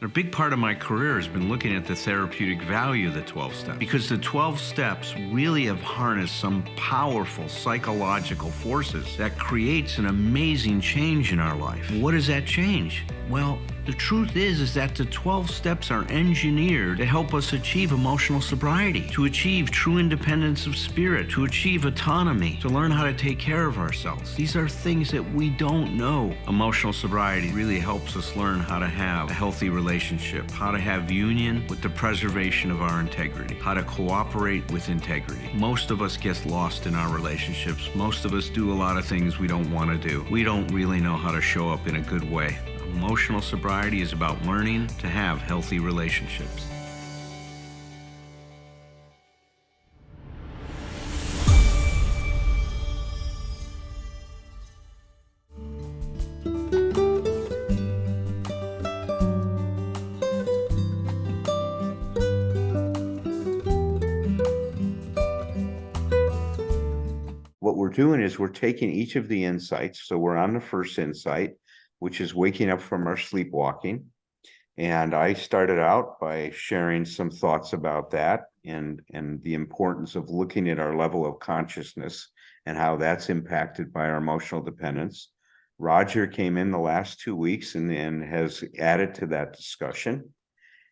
A big part of my career has been looking at the therapeutic value of the 12 steps because the 12 steps really have harnessed some powerful psychological forces that creates an amazing change in our life. What is that change? Well, the truth is that the 12 steps are engineered to help us achieve emotional sobriety, to achieve true independence of spirit, to achieve autonomy, to learn how to take care of ourselves. These are things that we don't know. Emotional sobriety really helps us learn how to have a healthy relationship, how to have union with the preservation of our integrity, how to cooperate with integrity. Most of us get lost in our relationships. Most of us do a lot of things we don't want to do. We don't really know how to show up in a good way. Emotional sobriety is about learning to have healthy relationships. What we're doing is we're taking each of the insights. So we're on the first insight, which is waking up from our sleepwalking. And I started out by sharing some thoughts about that and the importance of looking at our level of consciousness and how that's impacted by our emotional dependence. Roger came in the last 2 weeks and has added to that discussion.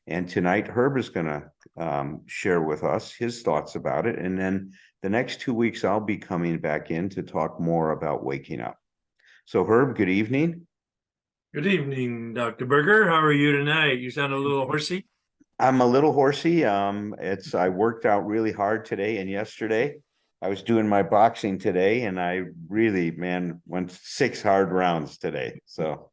And tonight, Herb is going to share with us his thoughts about it. And then the next 2 weeks, I'll be coming back in to talk more about waking up. So Herb, good evening. Good evening, Dr. Berger. How are you tonight? You sound a little horsey. I'm a little horsey. I worked out really hard today and yesterday. I was doing my boxing today, and I really, went 6 hard rounds today. So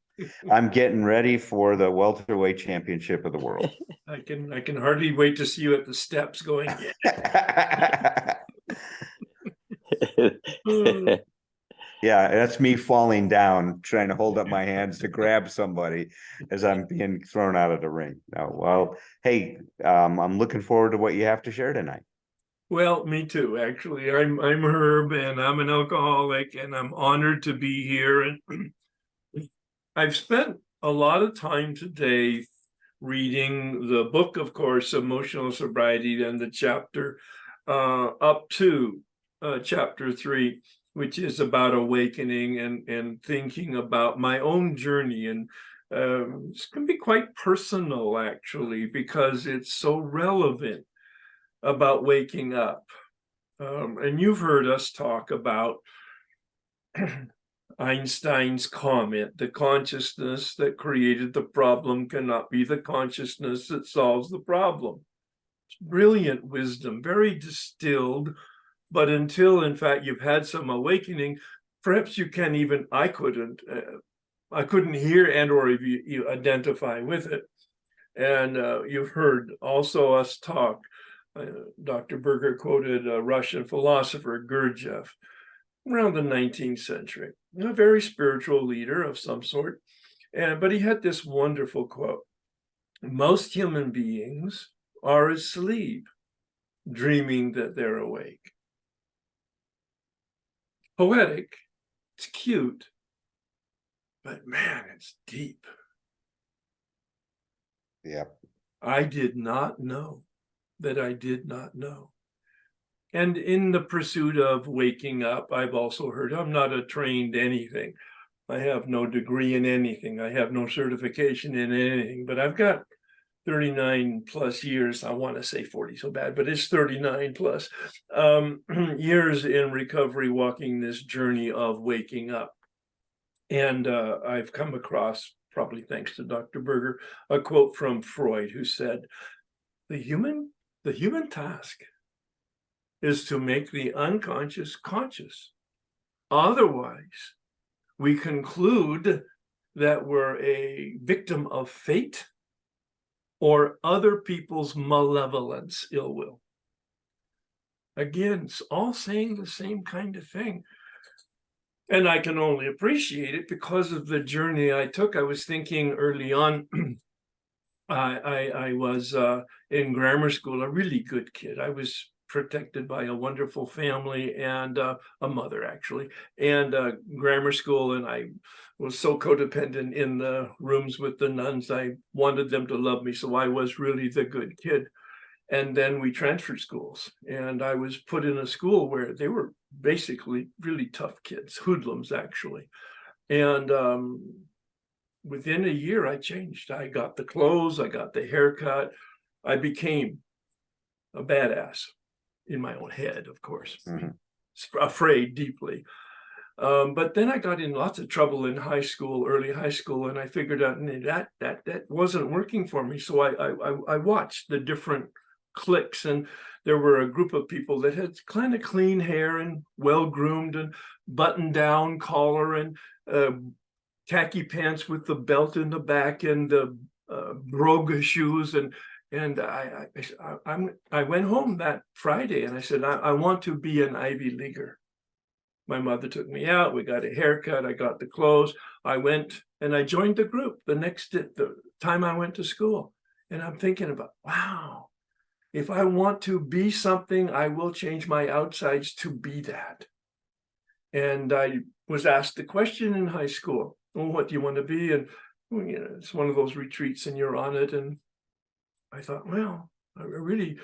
I'm getting ready for the welterweight championship of the world. I can hardly wait to see you at the steps going. Yeah, that's me falling down, trying to hold up my hands to grab somebody as I'm being thrown out of the ring. Now, well, hey, I'm looking forward to what you have to share tonight. Well, me too, actually. I'm Herb, and I'm an alcoholic, and I'm honored to be here. And I've spent a lot of time today reading the book, of course, Emotional Sobriety, and the chapter up to chapter 3, which is about awakening and thinking about my own journey. And it's going to be quite personal, actually, because it's so relevant about waking up. And you've heard us talk about Einstein's comment: the consciousness that created the problem cannot be the consciousness that solves the problem. It's brilliant wisdom, very distilled, but until, in fact, you've had some awakening, perhaps you can't even, I couldn't hear and or you identify with it. And you've heard also us talk. Dr. Berger quoted a Russian philosopher, Gurdjieff, around the 19th century, a very spiritual leader of some sort. But he had this wonderful quote: most human beings are asleep, dreaming that they're awake. Poetic, it's cute, but man, it's deep. Yeah. I did not know that I did not know. And in the pursuit of waking up, I've also heard I'm not a trained anything. I have no degree in anything. I have no certification in anything, but I've got 39 plus years. I want to say 40 so bad, but it's 39 plus years in recovery, walking this journey of waking up. And I've come across, probably thanks to Dr. Berger, a quote from Freud, who said, the human task is to make the unconscious conscious. Otherwise, we conclude that we're a victim of fate or other people's malevolence, ill will. Again, it's all saying the same kind of thing. And I can only appreciate it because of the journey I took. I was thinking early on, I was in grammar school, a really good kid. I was protected by a wonderful family and a mother, actually, and grammar school. And I was so codependent in the rooms with the nuns. I wanted them to love me, so I was really the good kid. And then we transferred schools, and I was put in a school where they were basically really tough kids, hoodlums, actually. And within a year, I changed. I got the clothes, I got the haircut. I became a badass in my own head, of course, afraid deeply. But then I got in lots of trouble in high school, early high school, and I figured out that wasn't working for me. So I watched the different cliques, and there were a group of people that had kind of clean hair and well-groomed and button-down collar and khaki pants with the belt in the back and the brogue shoes. And I went home that Friday and I said, I want to be an Ivy Leaguer. My mother took me out, we got a haircut, I got the clothes, I went and I joined the group the time I went to school. And I'm thinking about, wow, if I want to be something, I will change my outsides to be that. And I was asked the question in high school, well, what do you want to be? And it's one of those retreats and you're on it. And I thought, well, I really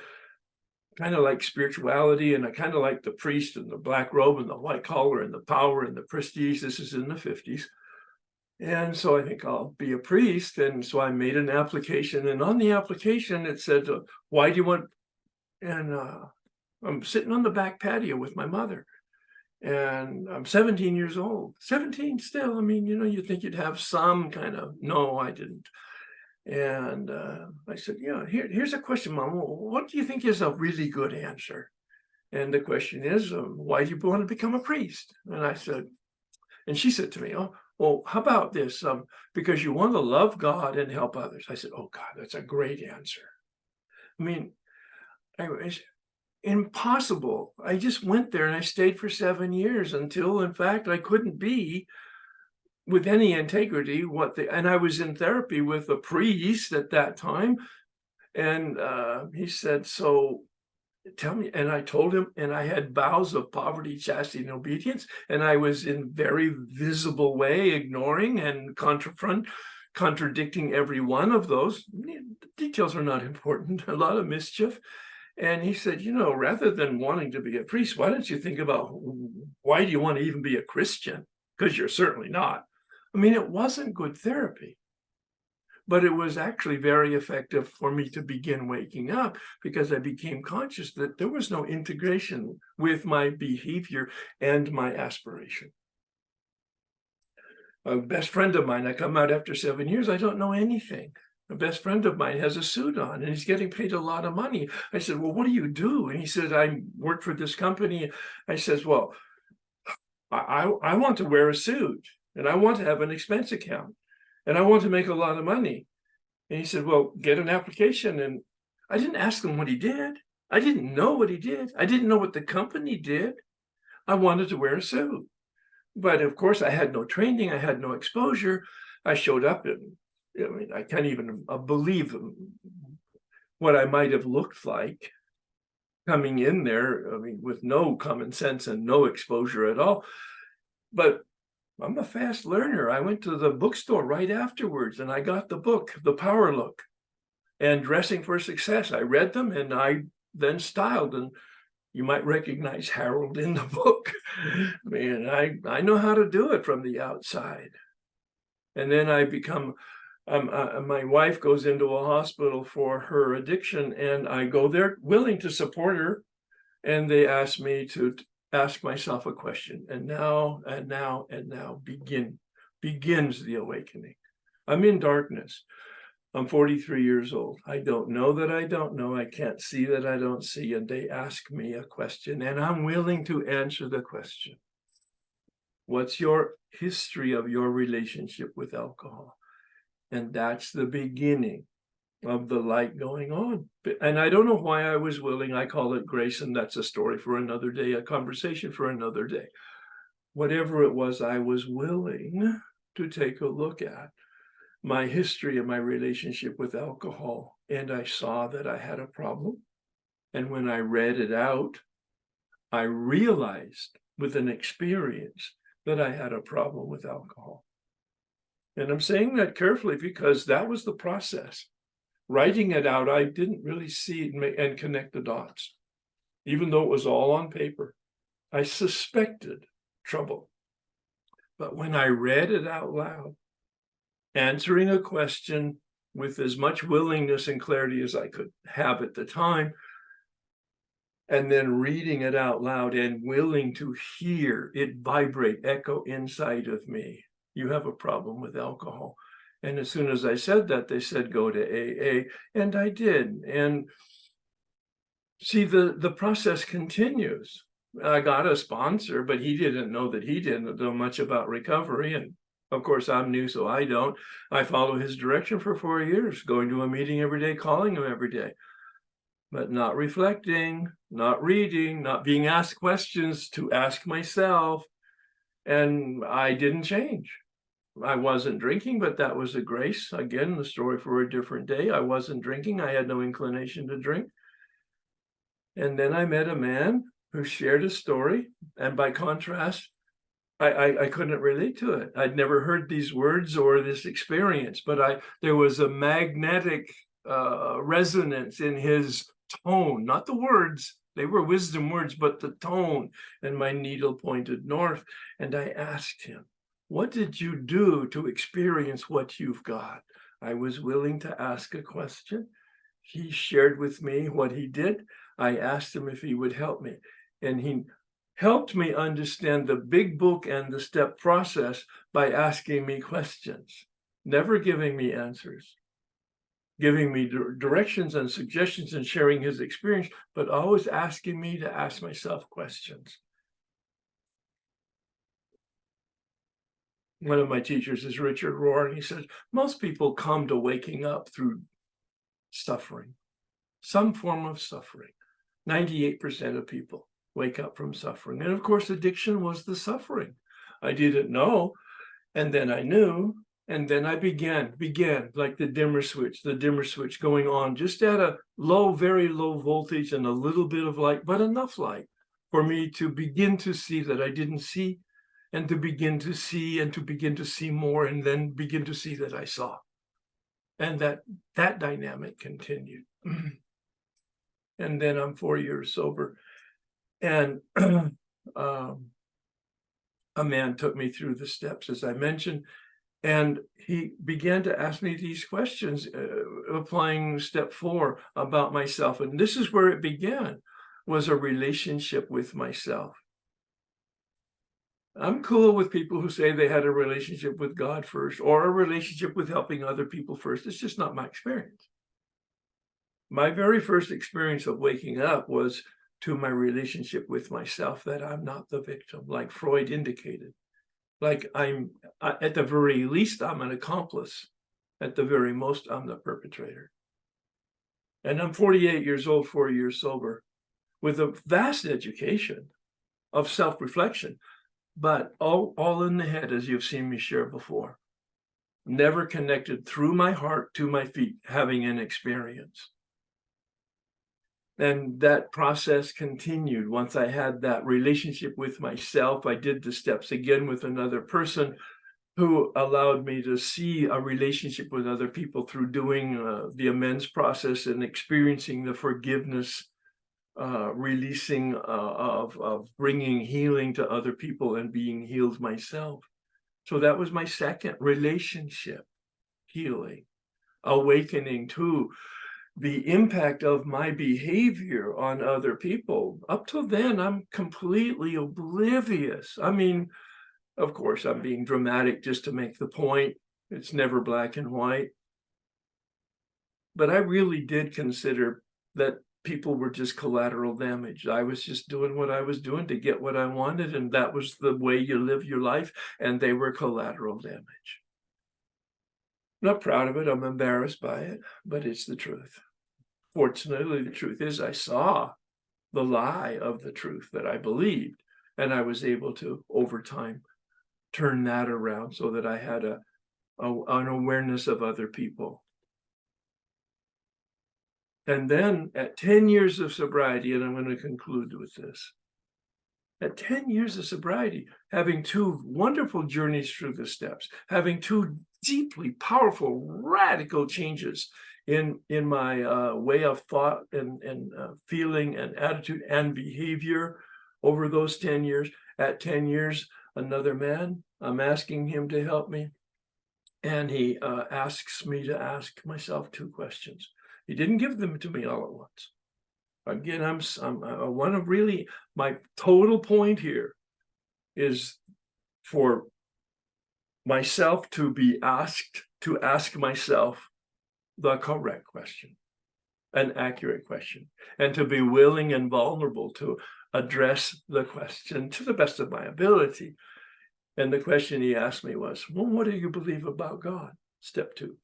kind of like spirituality, and I kind of like the priest and the black robe and the white collar and the power and the prestige. This is in the 50s. And so I think I'll be a priest. And so I made an application, and on the application, it said, why do you want, and I'm sitting on the back patio with my mother, and I'm 17 years old, 17 still. I mean, you think you'd have some kind of, no, I didn't. And I said, here's a question, Mom. What do you think is a really good answer? And the question is, why do you want to become a priest? And I said, and she said to me, oh, well, how about this? Because you want to love God and help others. I said, oh, God, that's a great answer. I mean, it's impossible. I just went there and I stayed for 7 years until, in fact, I couldn't be with any integrity and I was in therapy with a priest at that time. And he said, so tell me, and I told him, and I had vows of poverty, chastity, and obedience, and I was in very visible way ignoring and contradicting every one of those. The details are not important, a lot of mischief. And he said, rather than wanting to be a priest, why don't you think about, why do you want to even be a Christian? Because you're certainly not. I mean, it wasn't good therapy, but it was actually very effective for me to begin waking up, because I became conscious that there was no integration with my behavior and my aspiration. A best friend of mine, I come out after 7 years, I don't know anything. A best friend of mine has a suit on and he's getting paid a lot of money. I said, well, what do you do? And he said, I work for this company. I says, well, I want to wear a suit. And I want to have an expense account, and I want to make a lot of money. And he said, well, get an application. And I didn't ask him what he did. I didn't know what he did. I didn't know what the company did. I wanted to wear a suit. But of course, I had no training. I had no exposure. I showed up and I can't even believe what I might have looked like coming in there. I mean, with no common sense and no exposure at all. But I'm a fast learner. I went to the bookstore right afterwards and I got the book, The Power Look and Dressing for Success. I read them and I then styled, and you might recognize Harold in the book. I mean, I know how to do it from the outside. And then I become, my wife goes into a hospital for her addiction, and I go there willing to support her. And they asked me to ask myself a question, and now begins the awakening. I'm in darkness. I'm 43 years old. I don't know that I don't know. I can't see that I don't see. And they ask me a question, and I'm willing to answer the question. What's your history of your relationship with alcohol? And that's the beginning of the light going on. And I don't know why I was willing. I call it grace, and that's a story for another day, a conversation for another day. Whatever it was, I was willing to take a look at my history of my relationship with alcohol, and I saw that I had a problem, And when I read it out, I realized with an experience that I had a problem with alcohol. And I'm saying that carefully because that was the process. Writing it out, I didn't really see it and connect the dots, even though it was all on paper. I suspected trouble. But when I read it out loud, answering a question with as much willingness and clarity as I could have at the time, and then reading it out loud and willing to hear it vibrate, echo inside of me, you have a problem with alcohol. And as soon as I said that, they said, go to AA, and I did. And see, the process continues. I got a sponsor, but he didn't know that he didn't know much about recovery. And of course, I'm new, so I don't. I follow his direction for 4 years, going to a meeting every day, calling him every day, but not reflecting, not reading, not being asked questions to ask myself. And I didn't change. I wasn't drinking, but that was a grace. Again, the story for a different day. I wasn't drinking. I had no inclination to drink. And then I met a man who shared a story. And by contrast, I couldn't relate to it. I'd never heard these words or this experience, but there was a magnetic resonance in his tone, not the words. They were wisdom words, but the tone. And my needle pointed north. And I asked him, what did you do to experience what you've got? I was willing to ask a question. He shared with me what he did. I asked him if he would help me. And he helped me understand the big book and the step process by asking me questions, never giving me answers, giving me directions and suggestions and sharing his experience, but always asking me to ask myself questions. One of my teachers is Richard Rohr, and he says, most people come to waking up through suffering, some form of suffering. 98% of people wake up from suffering. And of course, addiction was the suffering. I didn't know, and then I knew, and then I began like the dimmer switch going on just at a low, very low voltage and a little bit of light, but enough light for me to begin to see that I didn't see, and to begin to see, and to begin to see more, and then begin to see that I saw. And that dynamic continued. And then I'm 4 years sober. And a man took me through the steps, as I mentioned, and he began to ask me these questions, applying step 4 about myself. And this is where it began, was a relationship with myself. I'm cool with people who say they had a relationship with God first, or a relationship with helping other people first. It's just not my experience. My very first experience of waking up was to my relationship with myself, that I'm not the victim, like Freud indicated. Like at the very least, I'm an accomplice. At the very most, I'm the perpetrator. And I'm 48 years old, 4 years sober, with a vast education of self-reflection, but all in the head, as you've seen me share before. Never connected through my heart to my feet, having an experience. And that process continued. Once I had that relationship with myself, I did the steps again with another person who allowed me to see a relationship with other people through doing the amends process and experiencing the forgiveness, releasing of bringing healing to other people and being healed myself. So that was my second relationship, healing, awakening to the impact of my behavior on other people. Up till then, I'm completely oblivious. I mean, of course, I'm being dramatic just to make the point. It's never black and white. But I really did consider that people were just collateral damage. I was just doing what I was doing to get what I wanted, and that was the way you live your life, and they were collateral damage. Not proud of it, I'm embarrassed by it, but it's the truth. Fortunately, the truth is I saw the lie of the truth that I believed, and I was able to, over time, turn that around so that I had an awareness of other people. And then at 10 years of sobriety, and I'm going to conclude with this, at 10 years of sobriety, having two wonderful journeys through the steps, having two deeply powerful, radical changes in my way of thought and feeling and attitude and behavior over those 10 years. At 10 years, another man, I'm asking him to help me. And he asks me to ask myself two questions. He didn't give them to me all at once. Again, I want to really, my total point here is for myself to be asked to ask myself the correct question, an accurate question, and to be willing and vulnerable to address the question to the best of my ability. And the question he asked me was, well, what do you believe about God? Step 2.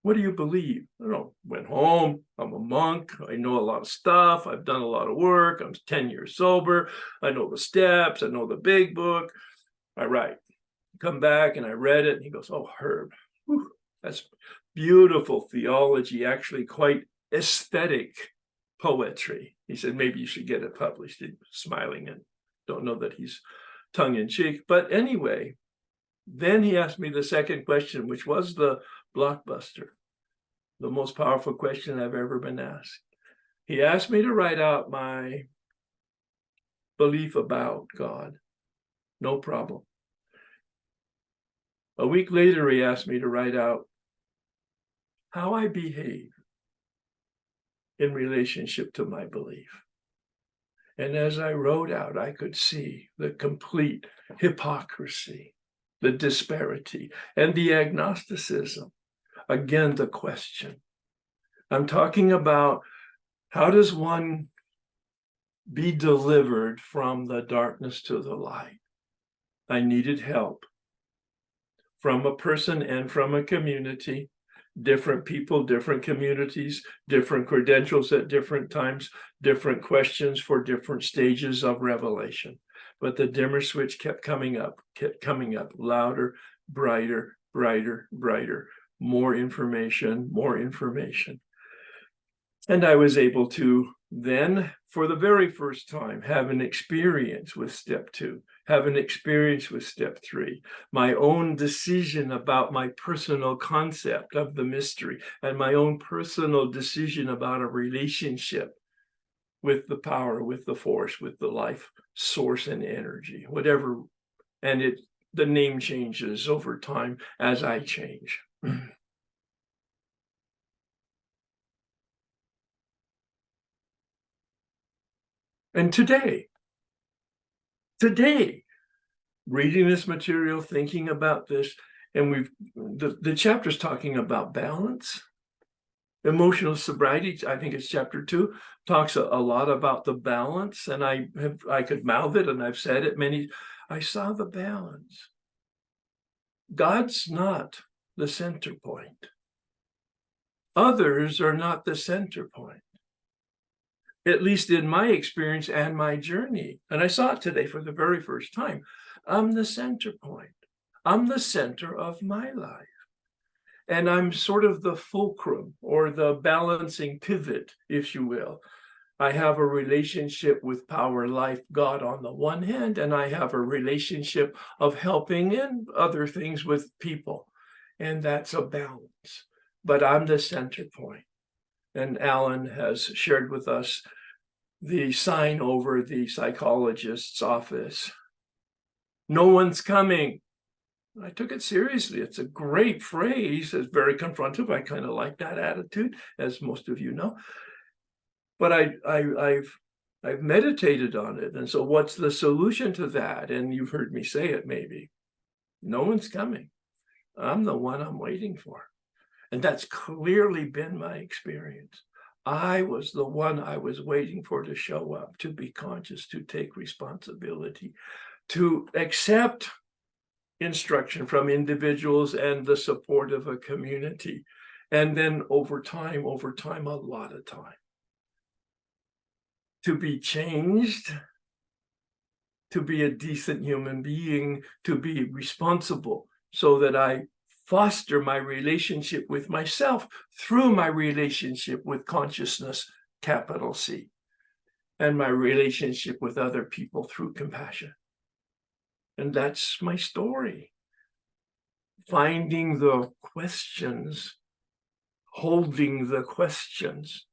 What do you believe? I don't know, went home, I'm a monk, I know a lot of stuff, I've done a lot of work, I'm 10 years sober, I know the steps, I know the big book. I write, come back and I read it, and he goes, oh, Herb, whew, that's beautiful theology, actually quite aesthetic poetry. He said, maybe you should get it published. He's smiling, and don't know that he's tongue-in-cheek. But anyway, then he asked me the second question, which was the blockbuster, the most powerful question I've ever been asked. He asked me to write out my belief about God. No problem. A week later, he asked me to write out how I behave in relationship to my belief. And as I wrote out, I could see the complete hypocrisy, the disparity, and the agnosticism. Again, the question. I'm talking about, how does one be delivered from the darkness to the light? I needed help from a person and from a community, different people, different communities, different credentials at different times, different questions for different stages of revelation. But the dimmer switch kept coming up, louder, brighter, brighter, brighter, more information, more information. And I was able to then, for the very first time, have an experience with step 2, have an experience with step 3, my own decision about my personal concept of the mystery, and my own personal decision about a relationship with the power, with the force, with the life source and energy, whatever. And the name changes over time as I change. And today, reading this material, thinking about this, and the chapter's talking about balance, emotional sobriety. I think it's chapter 2, talks a lot about the balance, and I could mouth it, and I've said it I saw the balance. God's not the center point. Others are not the center point, at least in my experience and my journey. And I saw it today for the very first time. I'm the center point. I'm the center of my life. And I'm sort of the fulcrum, or the balancing pivot, if you will. I have a relationship with power, life, God on the one hand, and I have a relationship of helping in other things with people. And that's a balance. But I'm the center point. And Alan has shared with us the sign over the psychologist's office. No one's coming. I took it seriously. It's a great phrase. It's very confrontive. I kind of like that attitude, as most of you know. But I've meditated on it. And so what's the solution to that? And you've heard me say it maybe. No one's coming. I'm the one I'm waiting for. And that's clearly been my experience. I was the one I was waiting for to show up, to be conscious, to take responsibility, to accept instruction from individuals and the support of a community. And then over time, a lot of time, to be changed, to be a decent human being, to be responsible, so that I foster my relationship with myself through my relationship with consciousness, capital C, and my relationship with other people through compassion. And that's my story. Finding the questions, holding the questions,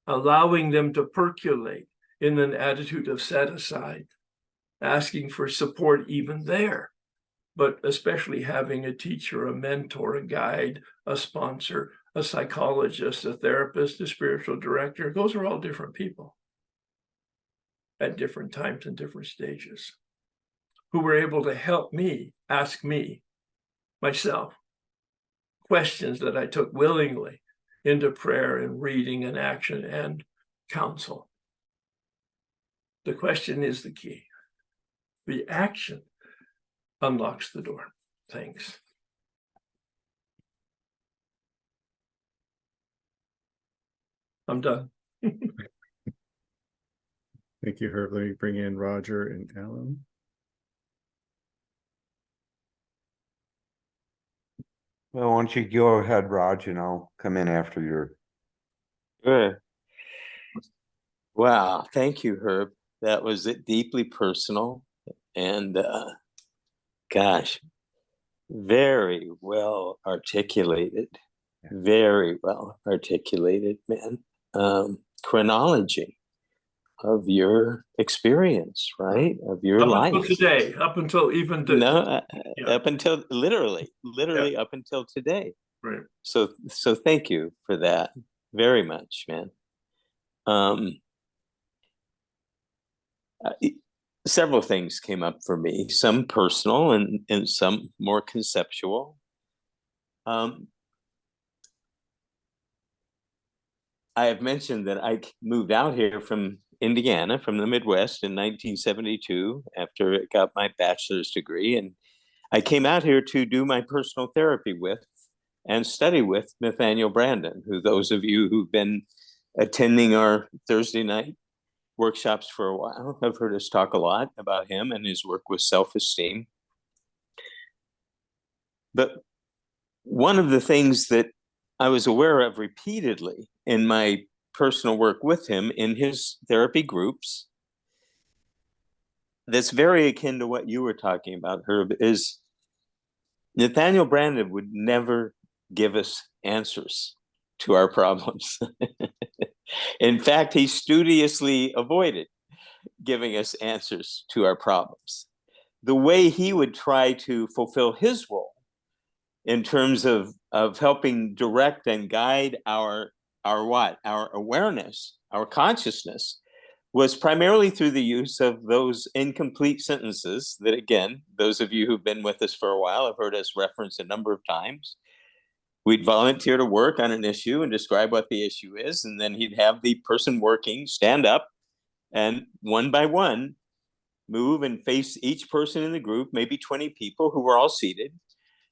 allowing them to percolate in an attitude of set aside, asking for support even there, but especially having a teacher, a mentor, a guide, a sponsor, a psychologist, a therapist, a spiritual director. Those are all different people at different times and different stages who were able to help me, ask me, myself, questions that I took willingly into prayer and reading and action and counsel. The question is the key. The action unlocks the door. Thanks. I'm done. Thank you, Herb. Let me bring in Roger and Alan. Well, why don't you go ahead, Raj, and I'll come in after your. Good. Wow. Thank you, Herb. That was deeply personal and gosh, very well articulated. Very well articulated, man. Chronology of your experience, right? Of your Up life. until today, up until even Up until literally up until today. Right. So thank you for that very much, man. Several things came up for me, some personal and some more conceptual. I have mentioned that I moved out here from Indiana, from the Midwest in 1972 after I got my bachelor's degree. And I came out here to do my personal therapy with and study with Nathaniel Brandon, who those of you who've been attending our Thursday night workshops for a while have heard us talk a lot about him and his work with self-esteem. But one of the things that I was aware of repeatedly in my personal work with him in his therapy groups, that's very akin to what you were talking about, Herb, is Nathaniel Brandon would never give us answers to our problems. In fact, he studiously avoided giving us answers to our problems. The way he would try to fulfill his role in terms of helping direct and guide our awareness, our consciousness, was primarily through the use of those incomplete sentences that, again, those of you who've been with us for a while have heard us reference a number of times. We'd volunteer to work on an issue and describe what the issue is, and then he'd have the person working stand up and one by one move and face each person in the group, maybe 20 people who were all seated,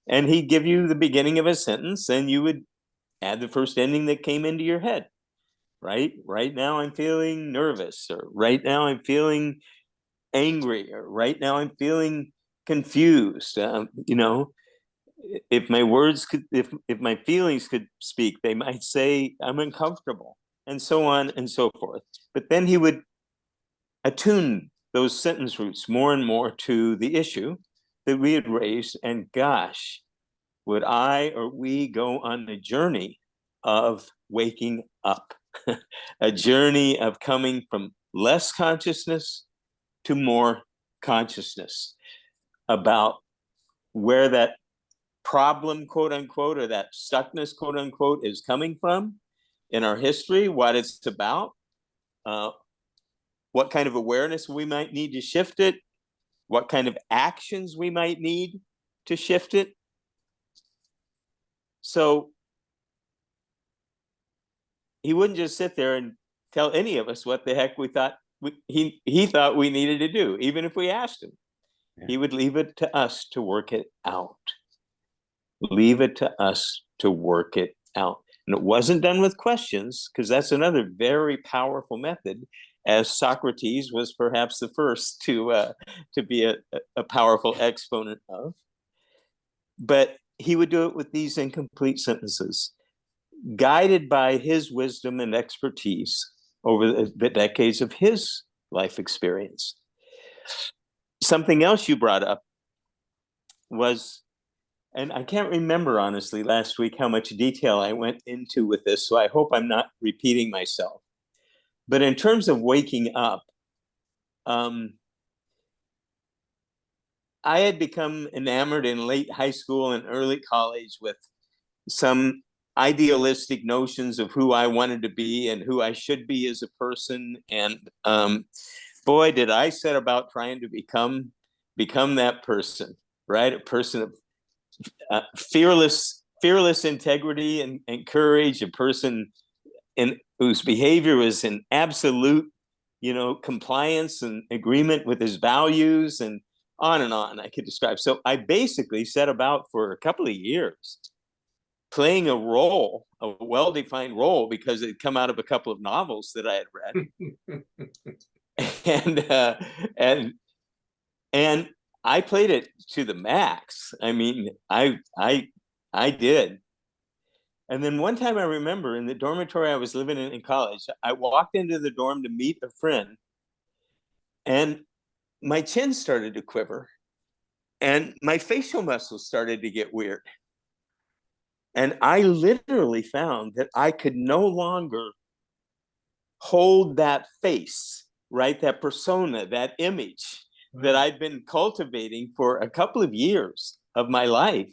and he'd give you the beginning of a sentence and you would add the first ending that came into your head. Right now I'm feeling nervous, or right now I'm feeling angry, or right now I'm feeling confused. If my words could, if my feelings could speak, they might say I'm uncomfortable, and so on and so forth. But then he would attune those sentence roots more and more to the issue that we had raised. And gosh, would I or we go on a journey of waking up, a journey of coming from less consciousness to more consciousness about where that problem, quote unquote, or that stuckness, quote unquote, is coming from in our history, what it's about, what kind of awareness we might need to shift it, what kind of actions we might need to shift it. So he wouldn't just sit there and tell any of us what the heck we thought he thought we needed to do, even if we asked him. Yeah. He would leave it to us to work it out. Leave it to us to work it out. And it wasn't done with questions, because that's another very powerful method, as Socrates was perhaps the first to be a powerful exponent of. But he would do it with these incomplete sentences, guided by his wisdom and expertise over the decades of his life experience. Something else you brought up was, and I can't remember honestly last week how much detail I went into with this, so I hope I'm not repeating myself. But in terms of waking up, I had become enamored in late high school and early college with some idealistic notions of who I wanted to be and who I should be as a person. And boy, did I set about trying to become that person, right? A person of fearless integrity and courage, a person whose behavior was in absolute, compliance and agreement with his values, and on I could describe. So I basically set about for a couple of years playing a role, a well-defined role, because it had come out of a couple of novels that I had read. and I played it to the max. I mean, I did. And then one time I remember in the dormitory I was living in college, I walked into the dorm to meet a friend, and my chin started to quiver and my facial muscles started to get weird. And I literally found that I could no longer hold that face, right? That persona, that image that I'd been cultivating for a couple of years of my life.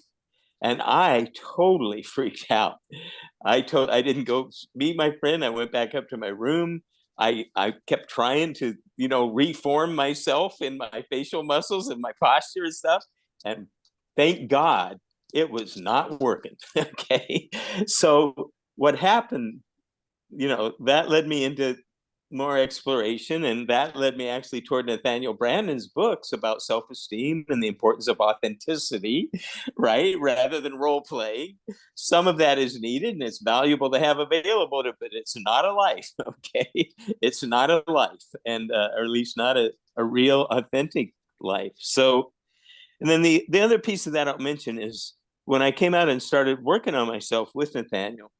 And I totally freaked out. I didn't go meet my friend. I went back up to my room. I kept trying to, reform myself in my facial muscles and my posture and stuff. And thank God it was not working. Okay. So what happened, that led me into more exploration, and that led me actually toward Nathaniel Brandon's books about self-esteem and the importance of authenticity, right, rather than role play. Some of that is needed and it's valuable to have available, but it's not a life. Okay, it's not a life, and or at least not a real authentic life. So, and then the other piece of that I'll mention is when I came out and started working on myself with Nathaniel.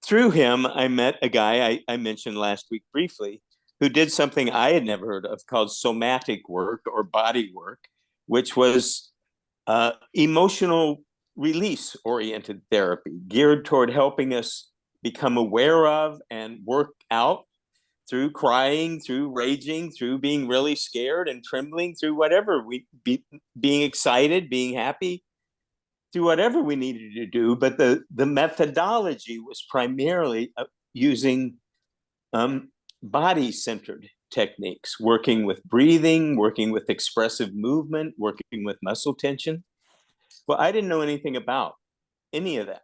Through him, I met a guy I mentioned last week briefly, who did something I had never heard of called somatic work or body work, which was emotional release oriented therapy geared toward helping us become aware of and work out through crying, through raging, through being really scared and trembling, through whatever being excited, being happy, do whatever we needed to do. But the methodology was primarily using body-centered techniques, working with breathing, working with expressive movement, working with muscle tension. Well, I didn't know anything about any of that.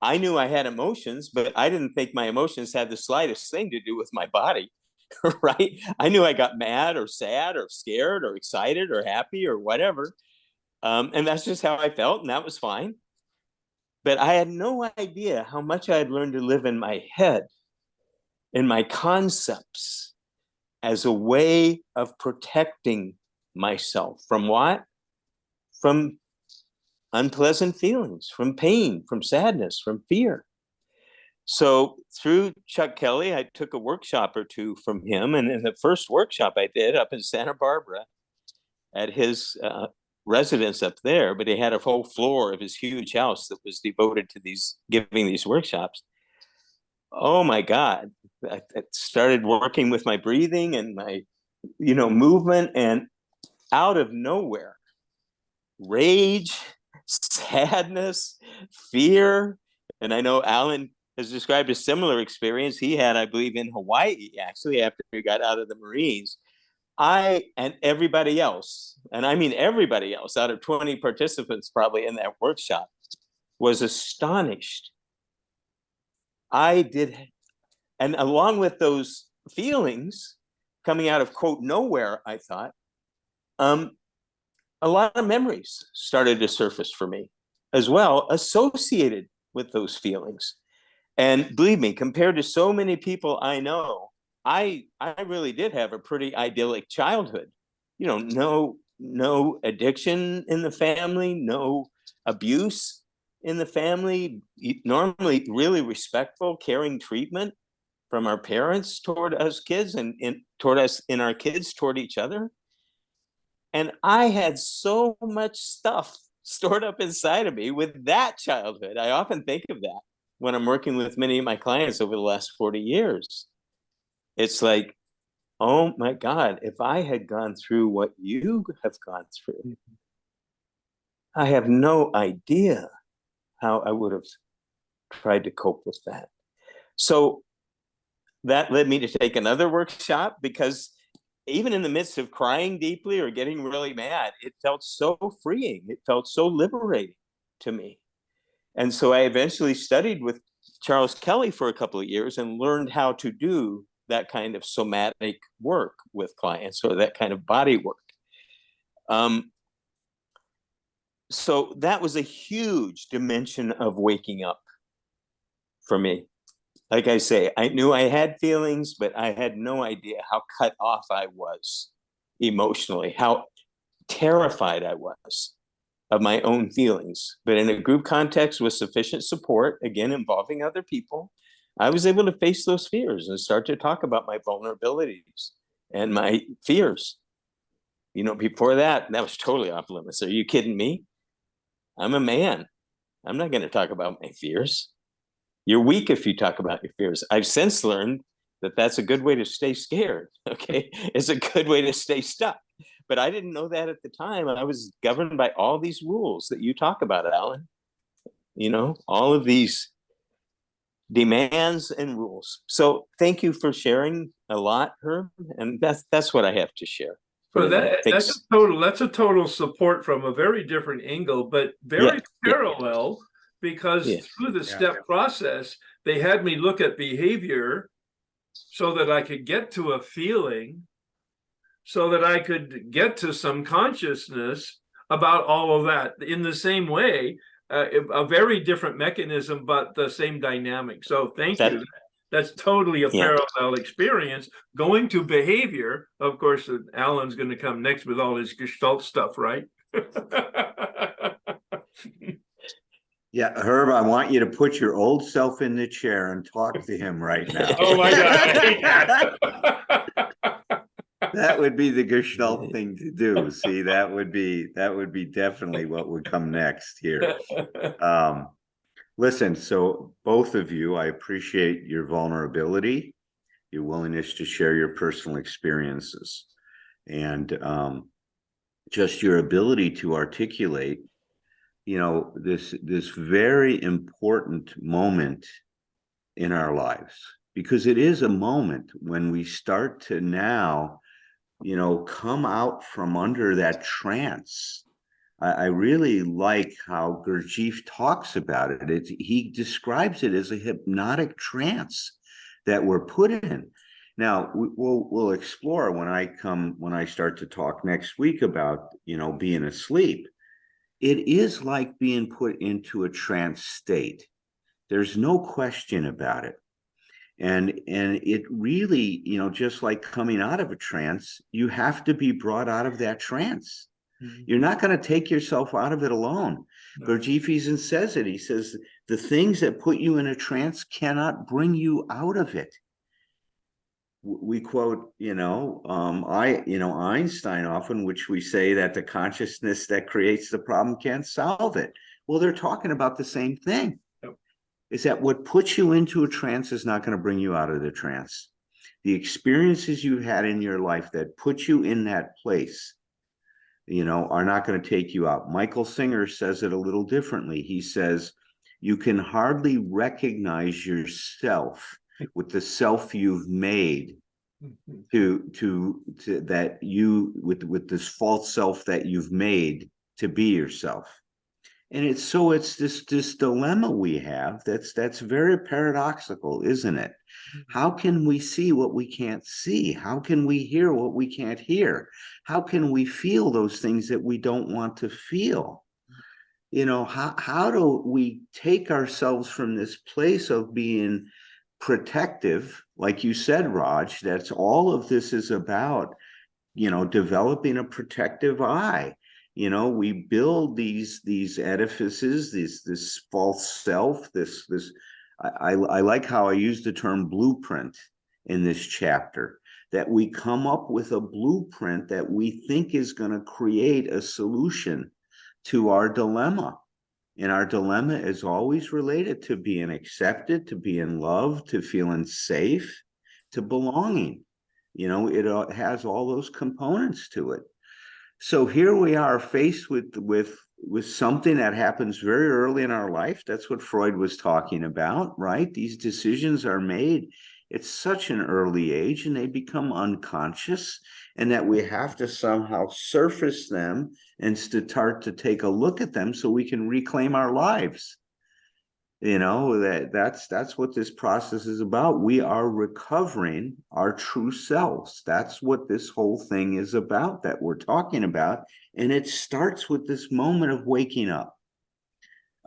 I knew I had emotions, but I didn't think my emotions had the slightest thing to do with my body, right? I knew I got mad or sad or scared or excited or happy or whatever. And that's just how I felt, and that was fine. But I had no idea how much I had learned to live in my head, in my concepts, as a way of protecting myself from what? From unpleasant feelings, from pain, from sadness, from fear. So through Chuck Kelly, I took a workshop or two from him. And in the first workshop I did up in Santa Barbara at his residence up there, but he had a whole floor of his huge house that was devoted to giving these workshops. Oh my God. I started working with my breathing and my, movement, and out of nowhere, rage, sadness, fear. And I know Alan has described a similar experience he had, I believe, in Hawaii, actually, after he got out of the Marines. I and everybody else, and I mean everybody else, out of 20 participants probably in that workshop, was astonished. I did, and along with those feelings coming out of, quote, nowhere, I thought, a lot of memories started to surface for me as well, associated with those feelings. And believe me, compared to so many people I know, I really did have a pretty idyllic childhood. No addiction in the family, no abuse in the family, normally really respectful, caring treatment from our parents toward us kids and toward us and our kids toward each other. And I had so much stuff stored up inside of me with that childhood. I often think of that when I'm working with many of my clients over the last 40 years. It's like, oh my God, if I had gone through what you have gone through, I have no idea how I would have tried to cope with that. So that led me to take another workshop, because even in the midst of crying deeply or getting really mad, it felt so freeing. It felt so liberating to me. And so I eventually studied with Charles Kelly for a couple of years and learned how to do that kind of somatic work with clients, or that kind of body work. So that was a huge dimension of waking up for me. Like I say, I knew I had feelings, but I had no idea how cut off I was emotionally, how terrified I was of my own feelings. But in a group context with sufficient support, again, involving other people, I was able to face those fears and start to talk about my vulnerabilities and my fears. You know, before that was totally off limits. Are you kidding me? I'm a man. I'm not going to talk about my fears. You're weak if you talk about your fears. I've since learned that that's a good way to stay scared. Okay. It's a good way to stay stuck. But I didn't know that at the time. I was governed by all these rules that you talk about, Alan. You know, all of these demands and rules. So thank you for sharing a lot, Herb. And that's what I have to share. Well, that's a total support from a very different angle, but very parallel, because through the step process, they had me look at behavior so that I could get to a feeling, so that I could get to some consciousness about all of that in the same way, a very different mechanism, but the same dynamic. So thank you. That's totally a parallel experience. Going to behavior, of course, Alan's going to come next with all his Gestalt stuff, right? Yeah, Herb, I want you to put your old self in the chair and talk to him right now. Oh my God, I hate that. That would be the Gestalt thing to do. See, that would be definitely what would come next here. Listen, so both of you, I appreciate your vulnerability, your willingness to share your personal experiences, and just your ability to articulate, you know, this very important moment in our lives, because it is a moment when we start to now, you know, come out from under that trance. I really like how Gurdjieff talks about it. He describes it as a hypnotic trance that we're put in. Now we'll explore when I start to talk next week about, you know, being asleep. It is like being put into a trance state. There's no question about it. And it really, you know, just like coming out of a trance, you have to be brought out of that trance. You're not going to take yourself out of it alone. No. Gurdjieff even says it. He says, the things that put you in a trance cannot bring you out of it. We quote, Einstein often, which we say that the consciousness that creates the problem can't solve it. Well, they're talking about the same thing. Yep. Is that what puts you into a trance is not going to bring you out of the trance. The experiences you had in your life that put you in that place, you know, are not going to take you out. Michael Singer says it a little differently. He says, you can hardly recognize yourself with the self you've made to that you with this false self that you've made to be yourself. And it's this dilemma we have that's very paradoxical, isn't it? How can we see what we can't see? How can we hear what we can't hear? How can we feel those things that we don't want to feel? You know, how do we take ourselves from this place of being protective, like you said, Raj, that's all of this is about, you know, developing a protective eye. We build these edifices, this false self, this I like how I use the term blueprint in this chapter, that we come up with a blueprint that we think is going to create a solution to our dilemma. And our dilemma is always related to being accepted, to being loved, to feeling safe, to belonging. It has all those components to it. So here we are faced with something that happens very early in our life. That's what Freud was talking about, right? These decisions are made at such an early age, and they become unconscious, and that we have to somehow surface them and start to take a look at them so we can reclaim our lives. That's what this process is about. We are recovering our true selves. That's what this whole thing is about, that we're talking about. And it starts with this moment of waking up.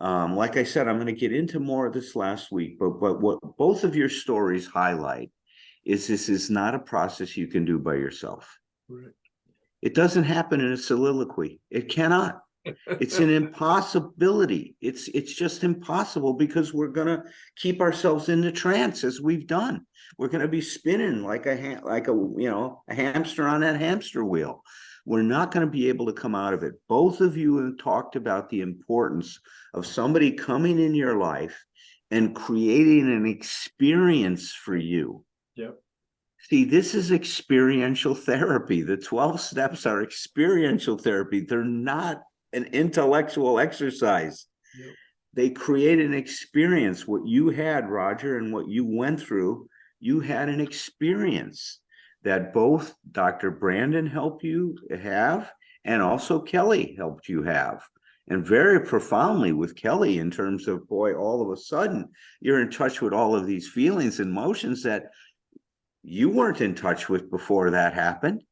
Like I said, I'm going to get into more of this last week, but what both of your stories highlight is this is not a process you can do by yourself. Right. It doesn't happen in a soliloquy. It cannot. It's an impossibility. It's just impossible, because we're going to keep ourselves in the trance as we've done. We're going to be spinning like a hamster on that hamster wheel. We're not going to be able to come out of it. Both of you have talked about the importance of somebody coming in your life and creating an experience for you. Yep. See, this is experiential therapy. The 12 steps are experiential therapy. They're not an intellectual exercise. Yep. They create an experience. What you had, Roger, and what you went through, you had an experience that both Dr. Brandon helped you have, and also Kelly helped you have. And very profoundly with Kelly, in terms of, boy, all of a sudden, you're in touch with all of these feelings and emotions that you weren't in touch with before that happened.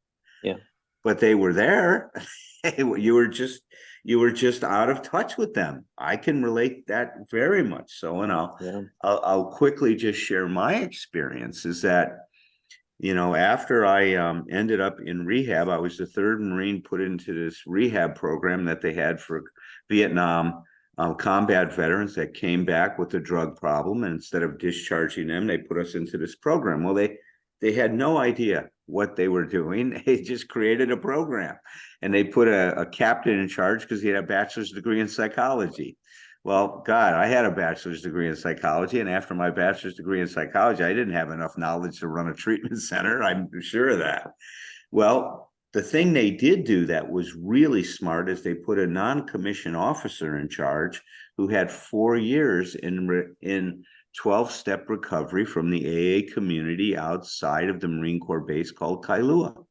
Yeah. But they were there. You were just out of touch with them. I can relate that very much so. And I'll quickly just share my experience is that, after I ended up in rehab, I was the third Marine put into this rehab program that they had for Vietnam combat veterans that came back with a drug problem. And instead of discharging them, they put us into this program. Well, they had no idea what they were doing. They just created a program, and they put a captain in charge because he had a bachelor's degree in psychology. Well, God, I had a bachelor's degree in psychology, and after my bachelor's degree in psychology, I didn't have enough knowledge to run a treatment center. I'm sure of that. Well, the thing they did do that was really smart is they put a non-commissioned officer in charge who had 4 years in 12-step recovery from the AA community outside of the Marine Corps base called Kailua.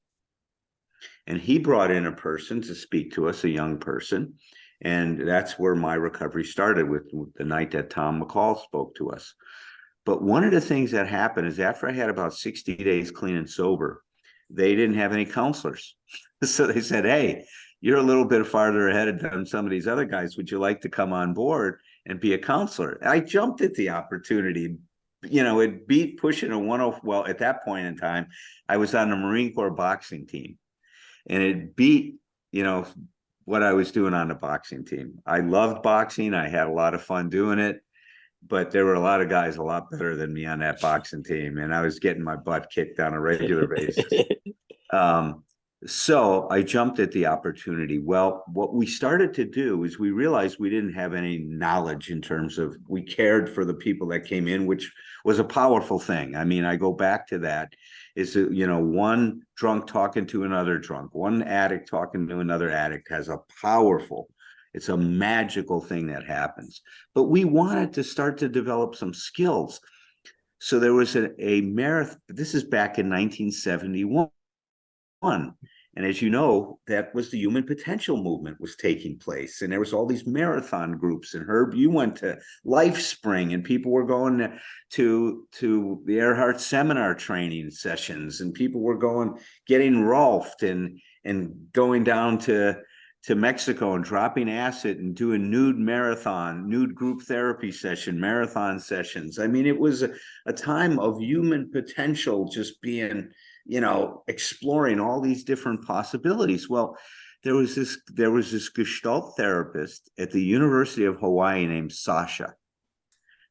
And he brought in a person to speak to us, a young person. And that's where my recovery started, with the night that Tom McCall spoke to us. But one of the things that happened is, after I had about 60 days clean and sober, they didn't have any counselors. So they said, hey, you're a little bit farther ahead than some of these other guys. Would you like to come on board and be a counselor? And I jumped at the opportunity. It beat pushing a 10. Well, at that point in time, I was on the Marine Corps boxing team, and it beat, what I was doing on the boxing team. I loved boxing. I had a lot of fun doing it, but there were a lot of guys a lot better than me on that boxing team, and I was getting my butt kicked on a regular basis. So I jumped at the opportunity. Well, what we started to do is we realized we didn't have any knowledge in terms of, we cared for the people that came in, which was a powerful thing. I mean, I go back to that, is that, one drunk talking to another drunk, one addict talking to another addict has a powerful, it's a magical thing that happens. But we wanted to start to develop some skills. So there was a marathon. This is back in 1971. And as you know, that was the human potential movement was taking place. And there was all these marathon groups. And Herb, you went to LifeSpring, and people were going to the Earhart seminar training sessions, and people were getting Rolfed and going down to Mexico and dropping acid and doing nude group therapy marathon sessions. I mean, it was a time of human potential just being, exploring all these different possibilities. Well, there was this Gestalt therapist at the University of Hawaii named Sasha.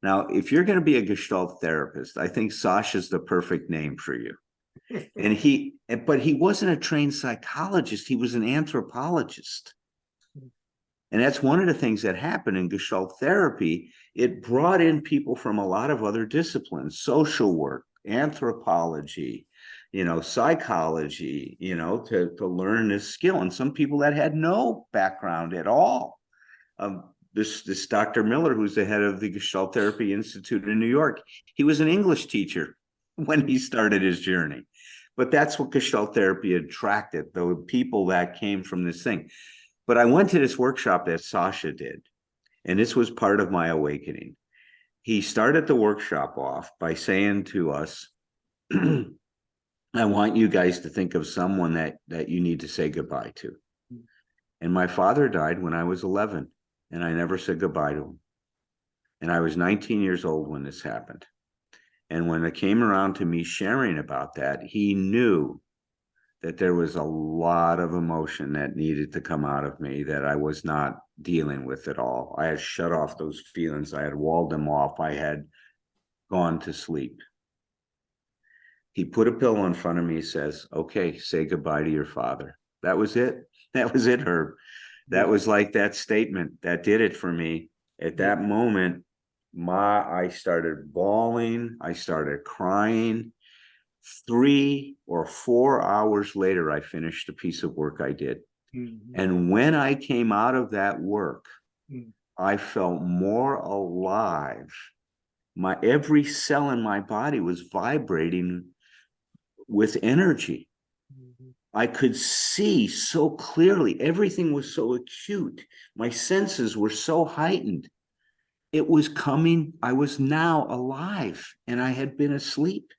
Now, if you're going to be a Gestalt therapist, I think Sasha's the perfect name for you. But he wasn't a trained psychologist. He was an anthropologist. And that's one of the things that happened in Gestalt therapy. It brought in people from a lot of other disciplines, social work, anthropology, psychology, to learn this skill. And some people that had no background at all. This Dr. Miller, who's the head of the Gestalt Therapy Institute in New York, he was an English teacher when he started his journey. But that's what Gestalt therapy attracted, the people that came from this thing. But I went to this workshop that Sasha did, and this was part of my awakening. He started the workshop off by saying to us, I want you guys to think of someone that you need to say goodbye to. And my father died when I was 11, and I never said goodbye to him. And I was 19 years old when this happened. And when it came around to me sharing about that, he knew that there was a lot of emotion that needed to come out of me that I was not dealing with at all. I had shut off those feelings. I had walled them off. I had gone to sleep. He put a pillow in front of me, says, okay, say goodbye to your father. That was it. That was it, Herb. That was like that statement that did it for me. At that moment, I started bawling. I started crying. 3 or 4 hours later, I finished a piece of work I did. Mm-hmm. And when I came out of that work, I felt more alive. Every cell in my body was vibrating with energy. Mm-hmm. I could see so clearly. Everything was so acute. My senses were so heightened. It was coming. I was now alive, and I had been asleep.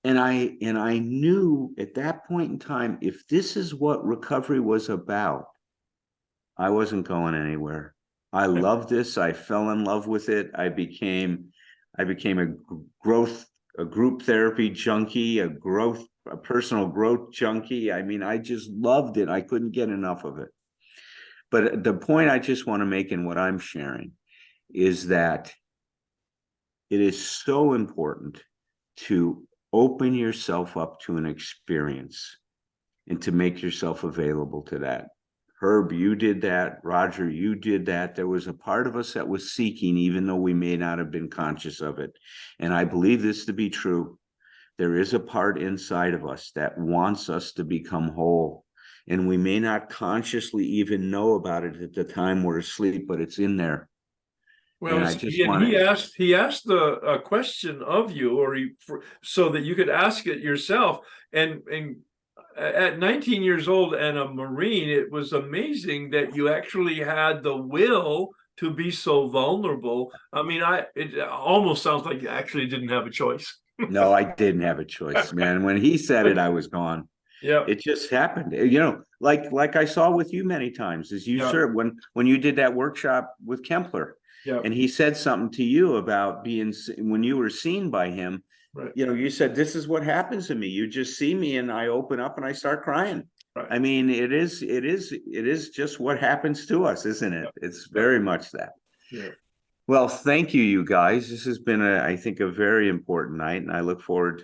And I knew at that point in time, if this is what recovery was about, I wasn't going anywhere. I loved this. I fell in love with it. I became a group therapy junkie, a personal growth junkie. I mean, I just loved it. I couldn't get enough of it. But the point I just want to make in what I'm sharing is that it is so important to open yourself up to an experience and to make yourself available to that. Herb, you did that. Roger, you did that. There was a part of us that was seeking, even though we may not have been conscious of it. And I believe this to be true. There is a part inside of us that wants us to become whole. And we may not consciously even know about it at the time we're asleep, but it's in there. Well, he asked a question of you, so that you could ask it yourself. And at 19 years old and a Marine, it was amazing that you actually had the will to be so vulnerable. I mean, it almost sounds like you actually didn't have a choice. No, I didn't have a choice, man. When he said it, I was gone. Yeah, it just happened. Like I saw with you many times, as you served when you did that workshop with Kempler. Yeah. And he said something to you about when you were seen by him, right. You said, this is what happens to me. You just see me and I open up and I start crying. Right. I mean, it is just what happens to us, isn't it? Yeah. It's very much that. Yeah. Well, thank you guys. This has been I think a very important night, and I look forward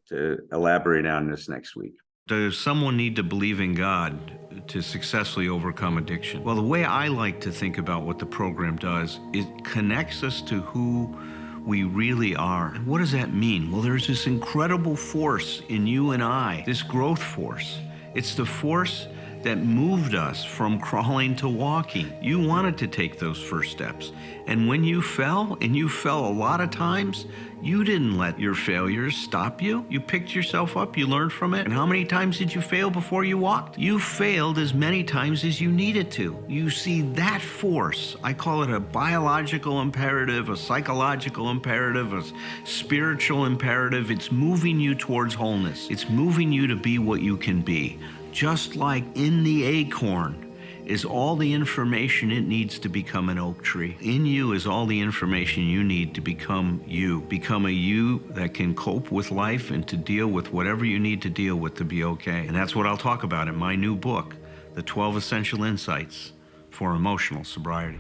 to elaborating on this next week. Does someone need to believe in God to successfully overcome addiction? Well, the way I like to think about what the program does, it connects us to who we really are. And what does that mean? Well, there's this incredible force in you and I, this growth force. It's the force that moved us from crawling to walking. You wanted to take those first steps. And when you fell, and you fell a lot of times, you didn't let your failures stop you. You picked yourself up, you learned from it. And how many times did you fail before you walked? You failed as many times as you needed to. You see that force, I call it a biological imperative, a psychological imperative, a spiritual imperative. It's moving you towards wholeness. It's moving you to be what you can be. Just like in the acorn is all the information it needs to become an oak tree. In you is all the information you need to become you. Become a you that can cope with life and to deal with whatever you need to deal with to be okay. And that's what I'll talk about in my new book, the 12 Essential Insights for Emotional Sobriety.